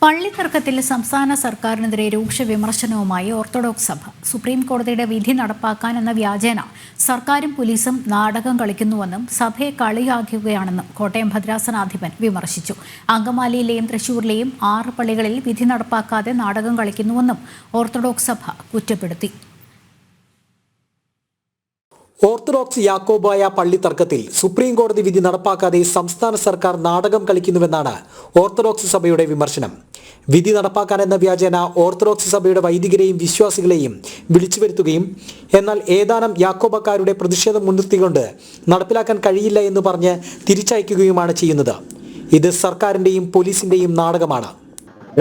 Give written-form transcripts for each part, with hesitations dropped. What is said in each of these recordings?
പള്ളിത്തർക്കത്തിൽ സംസ്ഥാന സർക്കാരിനെതിരെ രൂക്ഷ വിമർശനവുമായി ഓർത്തഡോക്സ് സഭ. സുപ്രീം കോടതിയുടെ വിധി നടപ്പാക്കാനെന്ന വ്യാജേന സർക്കാരും പോലീസും നാടകം കളിക്കുന്നുവെന്നും സഭയെ കളിയാക്കുകയാണെന്നും കോട്ടയം ഭദ്രാസനാധിപൻ വിമർശിച്ചു. അങ്കമാലിയിലെയും തൃശൂരിലെയും 6 പള്ളികളിൽ വിധി നടപ്പാക്കാതെ നാടകം കളിക്കുന്നുവെന്നും ഓർത്തഡോക്സ് സഭ കുറ്റപ്പെടുത്തി. ഓർത്തഡോക്സ് യാക്കോബായ പള്ളി തർക്കത്തിൽ സുപ്രീം കോടതി വിധി നടപ്പാക്കാതെ സംസ്ഥാന സർക്കാർ നാടകം കളിക്കുന്നുവെന്നാണ് ഓർത്തഡോക്സ് സഭയുടെ വിമർശനം. വിധി നടപ്പാക്കാനെന്ന വ്യാജേന ഓർത്തഡോക്സ് സഭയുടെ വൈദികരെയും വിശ്വാസികളെയും വിളിച്ചു വരുത്തുകയും എന്നാൽ ഏതാനും യാക്കോബക്കാരുടെ പ്രതിഷേധം മുൻനിർത്തിക്കൊണ്ട് നടപ്പിലാക്കാൻ കഴിയില്ല എന്ന് പറഞ്ഞ് തിരിച്ചയക്കുകയുമാണ് ചെയ്യുന്നത്. ഇത് സർക്കാരിന്റെയും പോലീസിന്റെയും നാടകമാണ്.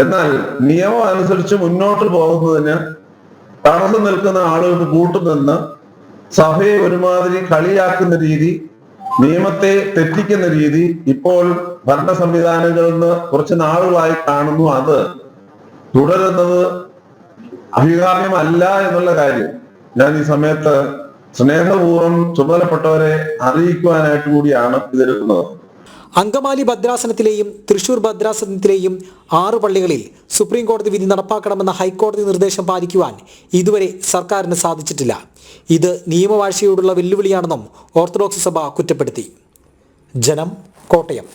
എന്നാൽ നിയമം അനുസരിച്ച് മുന്നോട്ട് പോകുന്നതിന് തടസ്സം നിൽക്കുന്ന ആളുകൾക്ക് കൂട്ടുനിന്ന് സഭയെ ഒരുമാതിരി കളിയാക്കുന്ന രീതി, നിയമത്തെ തെറ്റിക്കുന്ന രീതി ഇപ്പോൾ ഭരണ സംവിധാനങ്ങളിൽ നിന്ന് കുറച്ച് നാളുകളായി കാണുന്നു. അത് തുടരുന്നത് അഭികാമ്യമല്ല എന്നുള്ള കാര്യം ഞാൻ ഈ സമയത്ത് സ്നേഹപൂർവ്വം ചുമതലപ്പെട്ടവരെ അറിയിക്കുവാനായിട്ട് കൂടിയാണ് ഇതെടുക്കുന്നത്. അങ്കമാലി ഭദ്രാസനത്തിലെയും തൃശൂർ ഭദ്രാസനത്തിലെയും 6 പള്ളികളിൽ സുപ്രീം കോടതി വിധി നടപ്പാക്കണമെന്ന ഹൈക്കോടതി നിർദ്ദേശം പാലിക്കുവാൻ ഇതുവരെ സർക്കാരിന് സാധിച്ചിട്ടില്ല. ഇത് നിയമവാഴ്ചയോടുള്ള വെല്ലുവിളിയാണെന്നും ഓർത്തഡോക്സ് സഭ കുറ്റപ്പെടുത്തി. ജനം, കോട്ടയം.